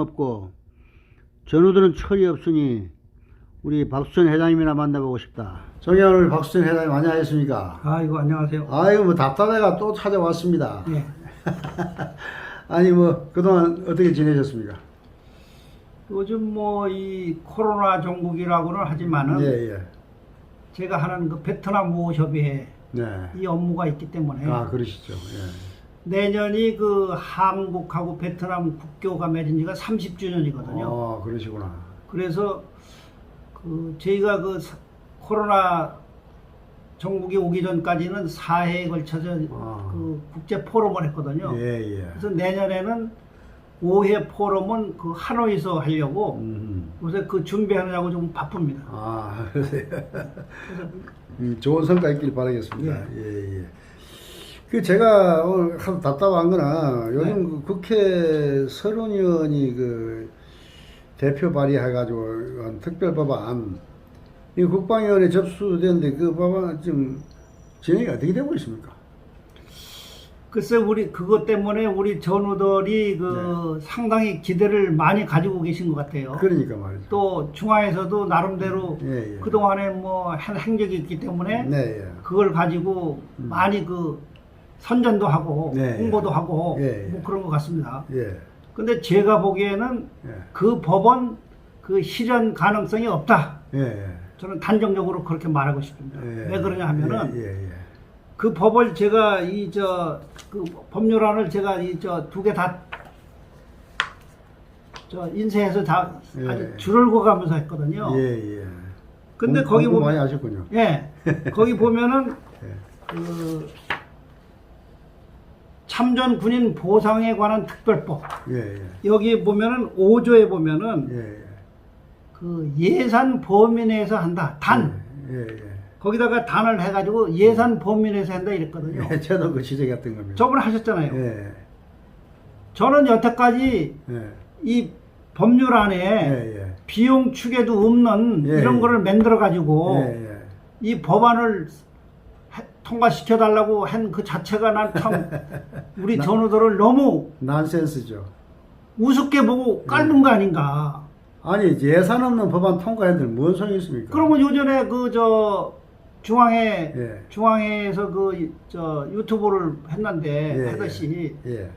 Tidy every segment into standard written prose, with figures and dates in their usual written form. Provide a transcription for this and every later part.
없고 전우들은 철이 없으니 우리 박수천 회장님이나 만나보고 싶다. 정의원 박수천 회장님 안녕하십니까? 아이고 안녕하세요. 아이고 뭐 답답해가 또 찾아왔습니다. 예. 아니 뭐 그동안 어떻게 지내셨습니까? 요즘 뭐 이 코로나 종국이라고는 하지만은 예. 제가 하는 그 베트남 우호협의회 네. 이 업무가 있기 때문에 아 그러시죠. 예. 내년이 그 한국하고 베트남 국교가 맺은 지가 30주년이거든요. 그러시구나. 그래서 그 저희가 그 코로나 종국이 오기 전까지는 4회에 걸쳐서 그 국제 포럼을 했거든요. 예. 그래서 내년에는 5회 포럼은 그 하노이에서 하려고 요새 그 준비하느라고 좀 바쁩니다. 아 그러세요. 그래서 좋은 성과 있길 바라겠습니다. 예. 예. 그 제가 오늘 하도 답답한 거나 요즘 네. 그 국회 서론위원이 그 대표 발의해가지고 한 특별법안 이 국방위원회 접수됐는데 그 법안 지금 진행이 어떻게 되고 있습니까? 글쎄 우리 그것 때문에 우리 전우들이 그 상당히 기대를 많이 가지고 계신 것 같아요. 그러니까 말이죠. 또 중앙에서도 나름대로 예. 그동안에 뭐 한 행적이 있기 때문에 네. 그걸 가지고 많이 그 선전도 하고 네. 홍보도 하고 예. 뭐 그런 것 같습니다. 예. 근데 제가 보기에는 그 법은 그 실현 가능성이 없다. 예. 저는 단정적으로 그렇게 말하고 싶습니다. 예. 왜 그러냐 하면은 예. 그 법을 제가 그 법률안을 제가 두 개 다 인쇄해서 다 아주 줄을 그어가면서 했거든요. 예. 근데 거기 공부 보면 많이 하셨군요. 예. 거기 보면은 그 참전 군인 보상에 관한 특별법. 예. 여기 보면은 5조에 보면은 예. 그 예산 범위 내에서 한다. 단. 예. 거기다가 단을 해가지고 예산 범위 내에서 한다 이랬거든요. 예. 저도 그 지적했던 겁니다. 저번에 하셨잖아요. 예. 저는 여태까지 이 법률안에 비용 추계도 없는 이런 거를 만들어 가지고 이 법안을 통과시켜 달라고 한 그 자체가 난 참 우리 전우들을 너무 난센스죠. 우습게 보고 깔는 거 아닌가. 아니 예산 없는 법안 통과했는데 뭔 소용이 있습니까? 그러면 요전에 중앙회 예. 중앙회에서 유튜브를 했는데 예. 하듯이 예.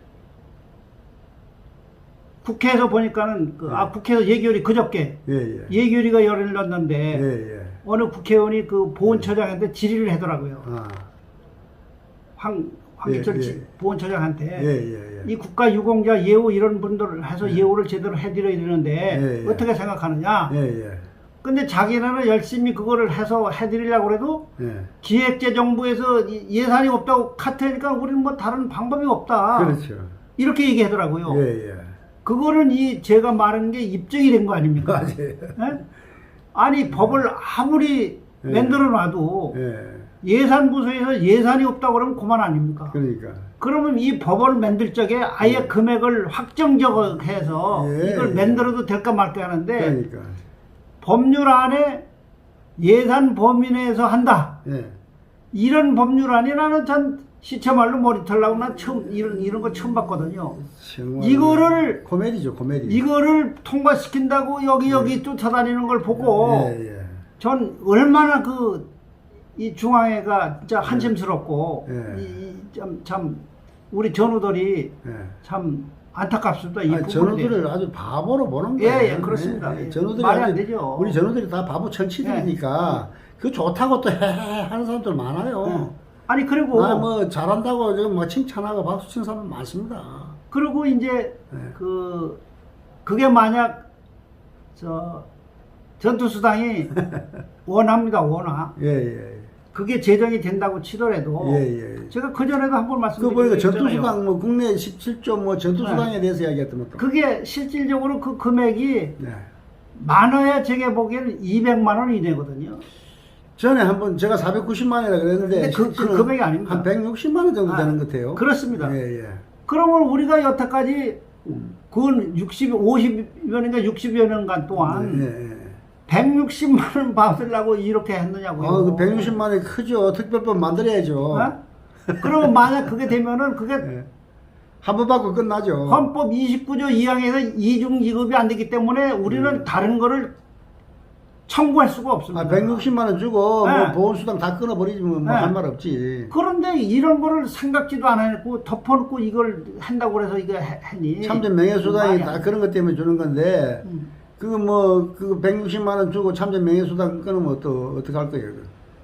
국회에서 보니까는 국회에서 예결위 그저께 예. 예결위가 열렸는데 예. 어느 국회의원이 그 보훈처장한테 질의를 하더라고요. 황기철 보훈처장한테 이 국가 유공자 예우 이런 분들 해서 예우를 제대로 해드려야 되는데 어떻게 생각하느냐. 근데 자기네는 열심히 그거를 해서 해드리려고 해도 기획재정부에서 예산이 없다고 카트하니까 우리는 뭐 다른 방법이 없다. 그렇죠. 이렇게 얘기하더라고요. 그거는 제가 말하는 게 입증이 된 거 아닙니까? 맞아요. 아니 법을 아무리 만들어 놔도 예산부서에서 예산이 없다고 그러면 그만 아닙니까? 그러니까. 그러면 이 법을 만들 적에 아예 금액을 확정적으로 해서 이걸 만들어도 될까 말까 하는데 그러니까. 법률안에 예산 범위 내에서 한다. 이런 법률안이 나는 참 시체말로 머리 털라고 난 처음 이런 거 처음 봤거든요. 이거를 코미디죠, 코미디. 이거를 통과시킨다고 여기 쫓아다니는 걸 보고 전 얼마나 이 중앙회가 진짜 한심스럽고 참 우리 전우들이 참 안타깝습니다. 이 전우들을 아주 바보로 보는 거예요. 예, 그렇습니다. 전우들이 말이 안 되죠. 우리 전우들이 다 바보 천치들이니까 그 좋다고 또 하는 사람들 많아요. 아니 그리고 뭐 잘한다고 지금 뭐 칭찬하고 박수 치는 사람 많습니다. 그리고 이제 그게 만약 전투수당이 원합니다. 원화. 그게 제정이 된다고 치더라도 제가 그전에도 한 번 말씀드렸잖아요. 그 보니까 전투수당 뭐 국내 17조 뭐 전투수당에 대해서 이야기했던 것도. 그게 실질적으로 그 금액이 많아야 제가 보기에는 200만 원 이내거든요. 전에 한번 제가 490만 원이라 그랬는데 그 금액이 아닙니다. 한 160만 원 정도 되는 것 같아요. 그렇습니다. 그러면 우리가 여태까지 그건 50여년인가 60여 년간 동안 160만 원 받으려고 이렇게 했느냐고요. 그 160만 원이 크죠. 특별법 만들어야죠. 그러면 만약 그게 되면은 그게 한 번 받고 끝나죠. 헌법 29조 2항에서 이중 지급이 안 되기 때문에 우리는 다른 거를 청구할 수가 없습니다. 160만 원 주고 네. 뭐 보험수당 다 끊어버리면 뭐 네. 할 말 없지. 그런데 이런 거를 생각지도 안 했고 덮어놓고 이걸 한다고 그래서 이거 했니? 참전 명예수당이 말이 다 안 그런 것 때문에 주는 건데 그거 160만 원 주고 참전 명예수당 끊으면 어떻게 할 거예요?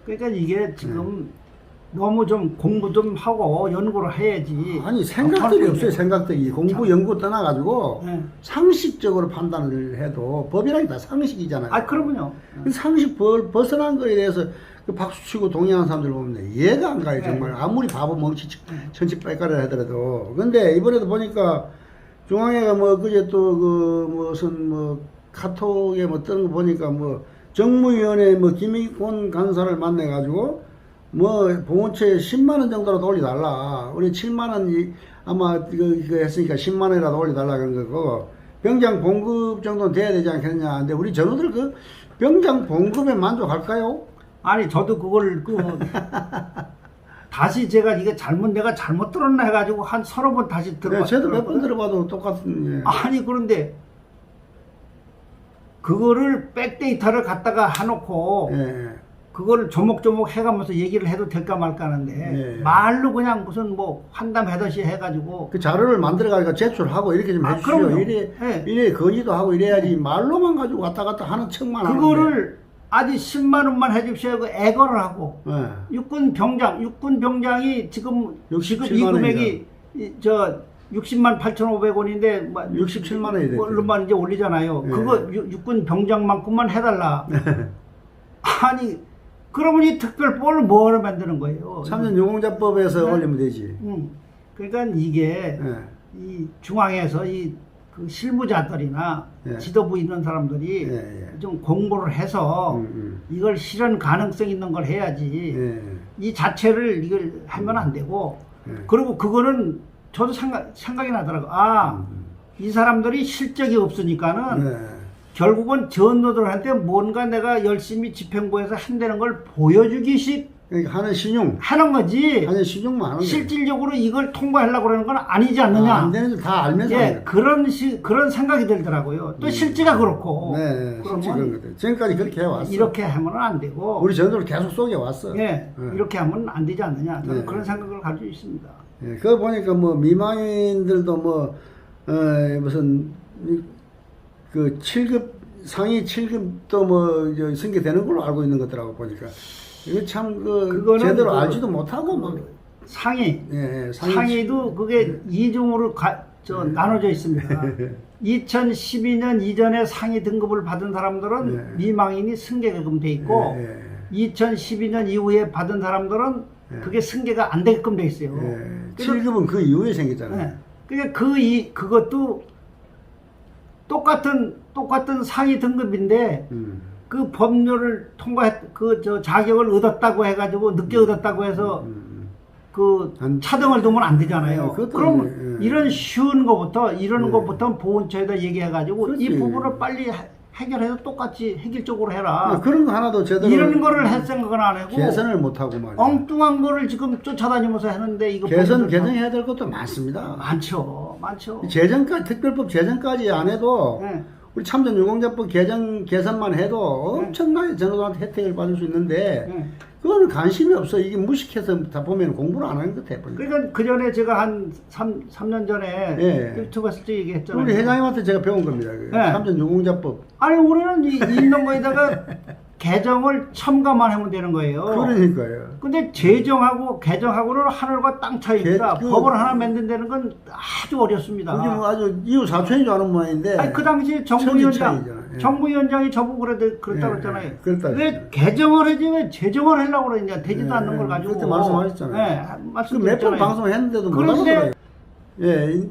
그러니까 이게 지금 너무 좀 공부 좀 하고 연구를 해야지. 아니 생각들이 덮어놓고 없어요. 이제. 생각들이 공부 연구 떠나가지고 네. 상식적으로 판단을 해도 법이라는 게 다 상식이잖아요. 아, 그러면요. 그 상식 벗어난 거에 대해서 그 박수 치고 동의하는 사람들 보면 이해가 안 가요. 정말 아무리 바보 멍치 천치 빨가를 하더라도. 근데 이번에도 보니까 중앙회가 뭐 그제 또 그 무슨 뭐 카톡에 뭐 뜨는 거 보니까 뭐 정무위원회 뭐 김익곤 간사를 만나 가지고 뭐 보훈처에 10만 원 정도라도 올려달라. 우리 7만 원 아마 이거 했으니까 10만 원이라도 올려달라 그런 거고 병장 봉급 정도는 돼야 되지 않겠느냐. 근데 우리 전우들 그 병장 봉급에 만족할까요? 아니 저도 그걸 다시 제가 이게 내가 잘못 들었나 해가지고 한 서너 번 다시 들어봤어요. 저도 몇 번 들어봐도 똑같은. 예. 아니 그런데 그거를 백데이터를 갖다가 해놓고 예. 그걸 조목조목 해가면서 얘기를 해도 될까 말까 하는데 예. 말로 그냥 무슨 뭐 환담하듯이 해가지고 그 자료를 만들어가지고 제출하고 이렇게 좀 해주시오. 그럼요. 이래 예. 건의도 하고 이래야지 말로만 가지고 왔다 갔다 하는 척만 하는데. 그거를 아직 10만 원만 해줍시오 하고 애거를 하고 예. 육군 병장이 지금 67만 이 금액이 저 60만 8,500원인데 67만 원이 됐죠. 얼마만 이제 올리잖아요. 예. 그거 육군 병장만큼만 해달라. 아니 그러면 이 특별법을 뭐를 만드는 거예요? 참전 유공자법에서 네. 올리면 되지. 그러니까 이게 예. 이 중앙에서 그 실무자들이나 예. 지도부 있는 사람들이 예. 좀 공부를 해서 이걸 실현 가능성 있는 걸 해야지. 예. 이 자체를 이걸 하면 안 되고 예. 그리고 그거는 저도 생각이 나더라고. 이 사람들이 실적이 없으니까는 예. 결국은 전노들한테 뭔가 내가 열심히 집행부에서 한다는 걸 보여주기식 그러니까 하는 신용. 하는 거지. 하는 신용만 하는 거예요. 실질적으로 이걸 통과하려고 그러는 건 아니지 않느냐. 안 되는 줄 다 알면서. 예, 그런 생각이 들더라고요. 또 실제가 그렇고. 네, 솔직히 그런 그러면 거죠. 지금까지 그렇게 해왔어. 이렇게 하면 안 되고. 우리 전도를 계속 속여왔어. 예, 네. 이렇게 하면 안 되지 않느냐. 저는 네. 그런 생각을 가지고 있습니다. 예, 그거 보니까 뭐 미망인들도 뭐, 무슨, 그 7급, 상위 7급도 뭐, 승계되는 걸로 알고 있는 것더라고 보니까. 이거 참, 그거는 제대로 그 알지도 못하고, 뭐. 상위. 예, 상위도 그게 이중으로 나눠져 있습니다. 2012년 이전에 상위 등급을 받은 사람들은 네. 미망인이 승계게끔 돼 있고, 예, 2012년 이후에 받은 사람들은 그게 승계가 안 되게끔 돼 있어요. 예. 7급은 그 이후에 생겼잖아요. 네. 그러니까 그것도 똑같은 상위 등급인데 그 법률을 자격을 얻었다고 해가지고 늦게 얻었다고 해서 차등을 두면 안 되잖아요. 그럼 이런 쉬운 거부터 이런 거부터 보훈처에다 얘기해가지고 그렇지. 이 부분을 빨리 해결해서 똑같이 획일적으로 해라. 그런 거 하나도 제대로. 이런 거를 할 생각은 안 하고 개선을 못하고 말이야. 엉뚱한 거를 지금 쫓아다니면서 하는데 이거 개선해야 될 것도 많습니다. 많죠. 특별법 제정까지 안 해도 네. 우리 참전 유공자법 개선만 해도 엄청나게 전우들한테 혜택을 받을 수 있는데 네. 그거는 관심이 없어. 이게 무식해서 다 보면 공부를 안 하는 것 같아. 그러니까 그 전에 제가 한 3년 전에 예. 유튜브 했을 때 얘기했잖아요. 우리 회장님한테 제가 배운 겁니다. 네. 참전 유공자법. 아니 우리는 있는 거에다가 개정을 첨가만 하면 되는 거예요. 그러니까요. 근데 제정하고 개정하고는 하늘과 땅 차이입니다. 법을 하나 만든다는 건 아주 어렵습니다. 그게 뭐 아주 이유 사촌인 줄 아는 모양인데. 아니 그 당시 정부위원장이 저보고 그랬다 그랬잖아요. 왜 개정을 하지 왜 제정을 하려고 그러냐. 되지도 않는 걸 가지고. 그때 말씀하셨잖아요. 네, 몇 번 방송했는데도 못하더라고요. 예,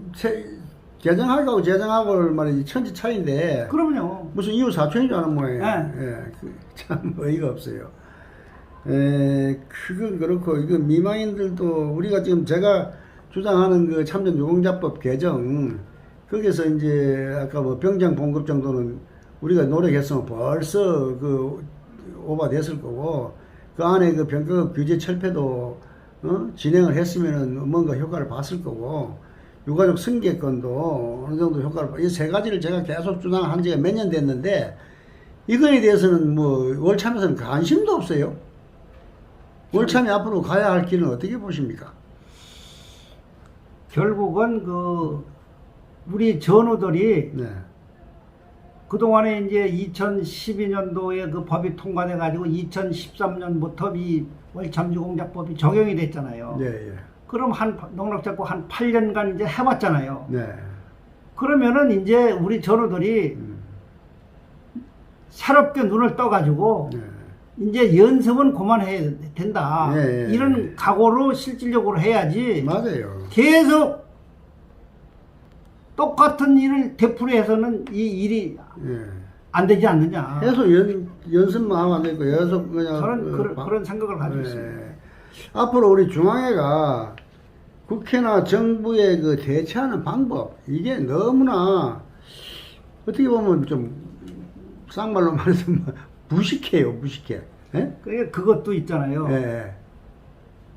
개정하고 제정하고를 말이지 천지 차이인데. 그럼요. 무슨 이유 사촌인 줄 아는 모양이에요. 네. 예, 참 어이가 없어요. 그건 그렇고 이거 미망인들도 우리가 지금 제가 주장하는 그 참전 유공자법 개정 거기서 이제 아까 뭐 병장 봉급 정도는 우리가 노력했으면 벌써 그 오버됐을 거고 그 안에 그 병급 규제 철폐도 진행을 했으면은 뭔가 효과를 봤을 거고 유가족 승계권도 어느 정도 효과를 이 세 가지를 제가 계속 주장한 지가 몇 년 됐는데 이거에 대해서는 뭐 월참에서는 관심도 없어요. 월참이 앞으로 가야 할 길은 어떻게 보십니까? 결국은 우리 전우들이 네. 그동안에 이제 2012년도에 그 법이 통과돼 가지고 2013년부터 이 월참유공자법이 적용이 됐잖아요. 네, 예. 그럼 농락잡고 한 8년간 이제 해봤잖아요. 네. 그러면은 이제 우리 전우들이 새롭게 눈을 떠가지고 네. 이제 연습은 그만해야 된다. 예, 예, 이런 예. 각오로 실질적으로 해야지. 맞아요. 계속 똑같은 일을 되풀이해서는 이 일이 예. 안 되지 않느냐. 계속 연습만 하면 안 되고 계속 그냥 저는 그런 생각을 가지고 있습니다. 앞으로 우리 중앙회가 국회나 정부의 그 대처하는 방법 이게 너무나 어떻게 보면 좀 쌍말로 말해서 무식해요, 무식해. 예? 그러니까 그것도 있잖아요. 예.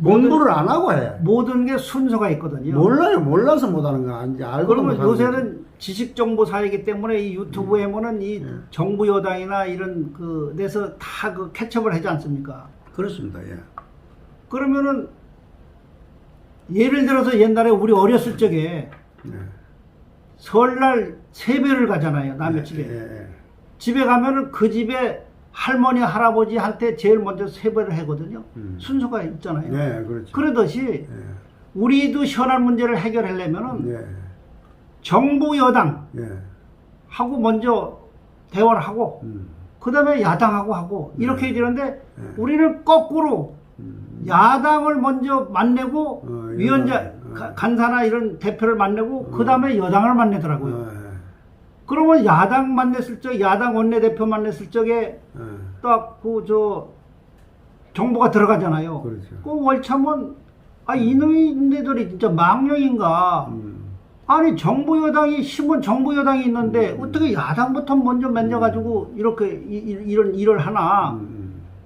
공부를 안 하고 해. 모든 게 순서가 있거든요. 몰라요, 몰라서 못하는 거 아닌지 알고. 그러면 요새는 지식 정보 사회이기 때문에 이 유튜브에 보면 이 정부 여당이나 이런 그 데서 다 그 캐첩을 하지 않습니까? 그렇습니다. 예. 그러면은 예를 들어서 옛날에 우리 어렸을 적에 예. 설날 세배를 가잖아요. 남의 집에. 예. 집에 가면은 그 집에 할머니 할아버지한테 제일 먼저 세배를 하거든요. 순서가 있잖아요. 네, 그렇죠. 그러듯이 예. 우리도 현안 문제를 해결하려면은 예. 정부 여당 예. 하고 먼저 대화를 하고 그 다음에 야당하고 하고 이렇게 해야 되는데 우리는 거꾸로 야당을 먼저 만나고 위원장 간사나 이런 대표를 만나고 그 다음에 여당을 만나더라고요. 그러면 야당 만났을 적 야당 원내대표 만났을 적에 딱 정보가 들어가잖아요. 그렇죠. 그 월참은 이놈들이 진짜 망령인가? 아니 정부 여당이 힘은 정부 여당이 있는데 어떻게 야당부터 먼저 만져가지고 이렇게 이런 일을 하나?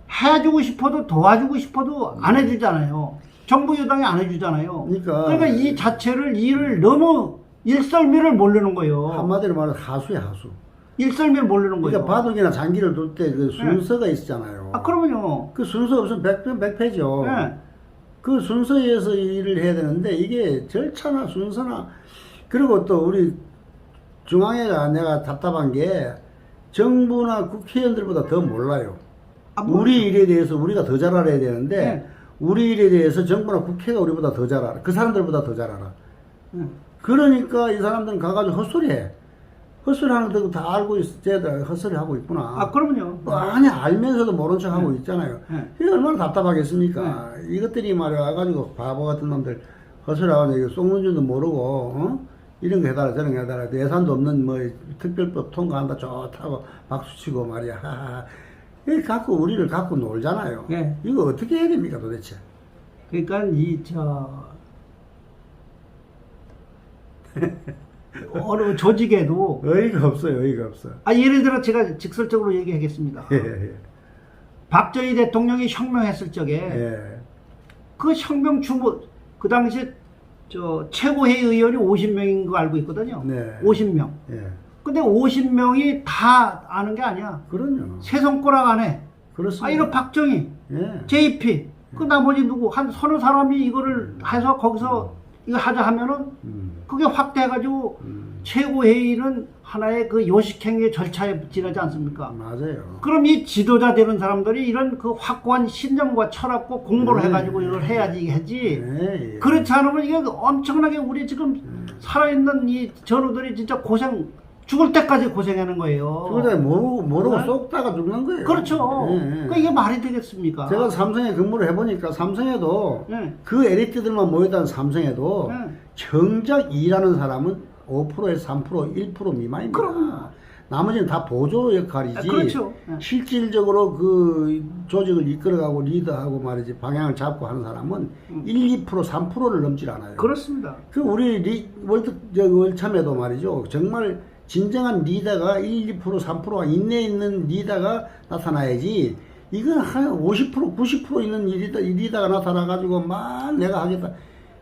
해주고 싶어도 도와주고 싶어도 안 해주잖아요. 정부 여당이 안 해주잖아요. 그러니까 이 자체를 일을 너무 일설미를 모르는 거예요. 한마디로 말해서 하수야, 하수. 일설미를 모르는 거예요. 그러니까 바둑이나 장기를 둘 때 그 순서가 있잖아요. 그러면요. 그 순서 없으면 백패죠. 네. 그 순서에 의해서 일을 해야 되는데 이게 절차나 순서나 그리고 또 우리 중앙회가 내가 답답한 게 정부나 국회의원들보다 더 몰라요. 우리 일에 대해서 우리가 더 잘 알아야 되는데 네. 우리 일에 대해서 정부나 국회가 우리보다 더 잘 알아. 그 사람들보다 더 잘 알아. 그러니까 이 사람들은 가가지고 헛소리해. 헛소리하는 거 다 알고 있어야 헛소리하고 있구나. 그럼요. 아니 알면서도 모른 척하고 있잖아요. 이게 얼마나 답답하겠습니까? 네. 이것들이 말이야 와가지고 바보 같은 놈들 헛소리하고 이거 쏙는 줄도 모르고 이런 거 해달라 저런 거 해달라 예산도 없는 뭐 특별법 통과한다 좋다고 박수치고 말이야. 이 갖고 우리를 갖고 놀잖아요. 네. 이거 어떻게 해야 됩니까 도대체? 그러니까 어느 조직에도 어이가 없어요. 어이가 없어. 예를 들어 제가 직설적으로 얘기하겠습니다. 예. 박정희 대통령이 혁명했을 적에 예. 그 혁명 주모 그 당시 최고회의 의원이 50명인 거 알고 있거든요. 네. 50명. 예. 근데 50명이 다 아는 게 아니야. 그럼요. 세 손가락 안에. 그렇습니다. 이런 박정희, 예. JP, 그 나머지 누구 한 서너 사람이 이거를 해서 거기서 이거 하자 하면은 그게 확대해가지고 최고회의는 하나의 그 요식행위의 절차에 지나지 않습니까? 맞아요. 그럼 이 지도자 되는 사람들이 이런 그 확고한 신념과 철학과 공부를 해가지고 이걸 해야지 하지. 예. 그렇지 않으면 이게 엄청나게 우리 지금 살아있는 이 전우들이 진짜 죽을 때까지 고생하는 거예요. 죽을 때 모르고 쏙다가 죽는 거예요. 그렇죠. 예. 그러니까 이게 말이 되겠습니까? 제가 삼성에 근무를 해보니까 삼성에도 예. 그 엘리트들만 모였다는 삼성에도 예. 정작 일하는 사람은 5%에서 3%, 1% 미만입니다. 그럼요. 나머지는 다 보조 역할이지. 그렇죠. 예. 실질적으로 그 조직을 이끌어가고 리더하고 말이지 방향을 잡고 하는 사람은 1, 2%, 3%를 넘질 않아요. 그렇습니다. 그 우리 월참에도 말이죠. 정말 진정한 리더가 1, 2%, 3%가 인내 있는 리더가 나타나야지. 이건 한 50%, 90% 있는 리더가 나타나가지고 막 내가 하겠다.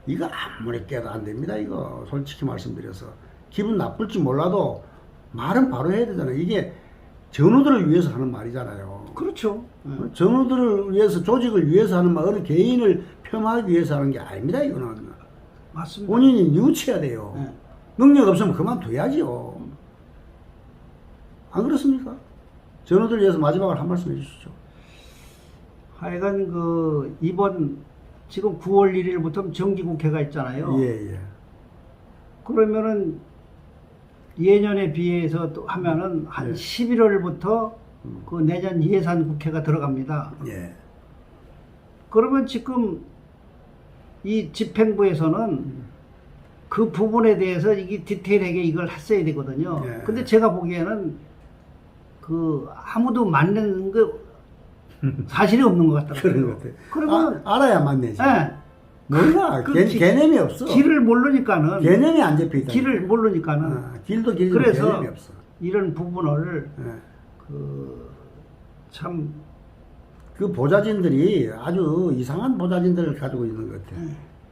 이거 아무리 깨도 안 됩니다. 이거 솔직히 말씀드려서 기분 나쁠지 몰라도 말은 바로 해야 되잖아요. 이게 전우들을 위해서 하는 말이잖아요. 그렇죠. 전우들을 위해서, 조직을 위해서 하는 말, 어느 개인을 폄하하기 위해서 하는 게 아닙니다. 이거는 맞습니다. 본인이 뉘우쳐야 돼요. 네. 능력 없으면 그만둬야지요. 안 그렇습니까? 전우들 위해서 마지막으로 한 말씀 해주시죠. 하여간 이번 지금 9월 1일부터 정기국회가 있잖아요. 예. 그러면은 예년에 비해서 또 하면은 한 11월부터 그 내년 예산 국회가 들어갑니다. 예. 그러면 지금 이 집행부에서는 그 부분에 대해서 이게 디테일하게 이걸 했어야 되거든요. 예. 근데 제가 보기에는 아무도 맞는 사실이 없는 것 같더라고요. 그런 것 같아요. 그러면 알아야 맞네지. 예. 몰라. 개념이 없어. 길을 모르니까는 개념이 안 잡혀 있다. 길을 모르니까는 길도 길지만 그래서 개념이 없어. 이런 부분을 예. 참 그 보좌진들이 아주 이상한 보좌진들을 가지고 있는 것 같아요.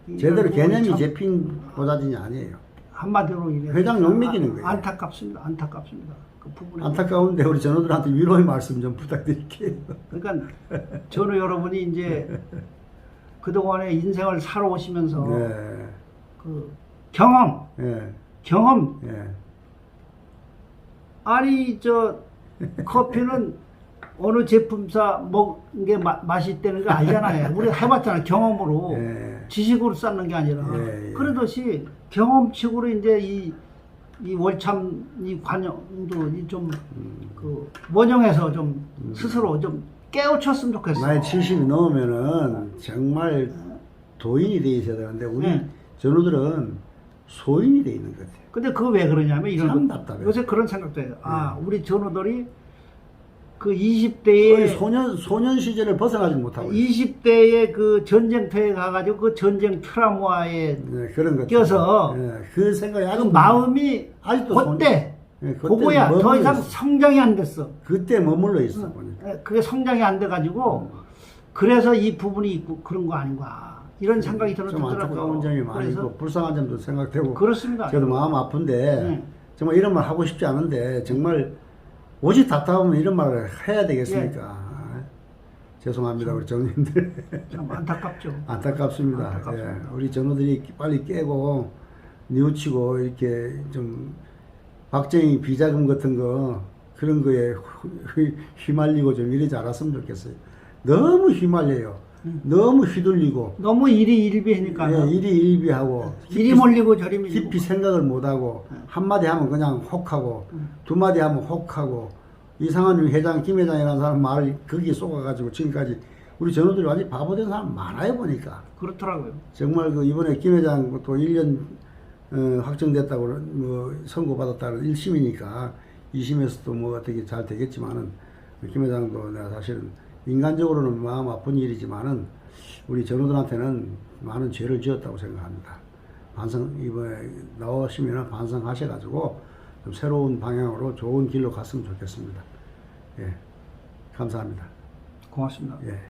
이런 제대로 부분이 개념이 참 잡힌 보좌진이 아니에요. 한마디로 이래 회장 욕먹이는 거예요. 안타깝습니다. 안타깝습니다. 그 부분에 안타까운데 우리 전우들한테 위로의 말씀 좀 부탁드릴게요. 그러니까 전우 여러분이 이제 그동안의 인생을 살아오시면서 네. 그 경험 예. 예. 아니 커피는 어느 제품사 먹은 게 맛있다는 거 알잖아요. 우리가 해봤잖아요. 경험으로. 예. 지식으로 쌓는 게 아니라. 예. 그러듯이 경험칙으로 이제 이 월참 이 관영도 좀 원형해서 좀 스스로 좀 깨우쳤으면 좋겠어요. 나이 70이 넘으면은 정말 도인이 돼 있어야 되는데 우리 전우들은 소인이 돼 있는 것 같아요. 근데 그거 왜 그러냐면 참 답답해요. 요새 그런 생각도 해요. 우리 전우들이 그 20대에 소년 시절을 벗어나지 못하고 20대에 그 전쟁터에 가가지고 그 전쟁 트라우마에 그런 것 껴서 그 생각이 아주 마음이 아직도 그때 그거야 더 이상 성장이 안 됐어. 그때 머물러 있어. 그게 성장이 안 돼가지고 그래서 이 부분이 있고 그런 거 아닌가 이런 생각이 좀 들더라고요. 안타까운 점이 많이 있고 불쌍한 점도 생각되고 그렇습니다. 저도 마음 아픈데 정말 이런 말 하고 싶지 않은데 정말 오직 답답하면 이런 말을 해야 되겠습니까? 죄송합니다 우리 정님들. 참 안타깝죠. 안타깝습니다. 예, 우리 전우들이 빨리 깨고 뉘우치고 이렇게 좀 박정희 비자금 같은 거 그런 거에 휘말리고 좀 이러지 않았으면 좋겠어요. 너무 휘말려요. 너무 휘둘리고 너무 일이 일비하니까 일이 일비하고 이리 몰리고 저리 밀리고 깊이 생각을 못하고 한마디 하면 그냥 혹하고 두마디 하면 혹하고 이상한 회장 김 회장이라는 사람 말을 거기에 쏘아가지고 지금까지 우리 전우들이 완전히 바보된 사람 많아요 보니까. 그렇더라고요. 정말 이번에 김 회장 또 1년 확정됐다고 선고받았다는 1심이니까 2심에서도 어떻게 잘 되겠지만은 김 회장도 내가 사실은 인간적으로는 마음 아픈 일이지만은 우리 전우들한테는 많은 죄를 지었다고 생각합니다. 이번에 나오시면 반성하셔가지고 좀 새로운 방향으로 좋은 길로 갔으면 좋겠습니다. 예, 감사합니다. 고맙습니다. 예.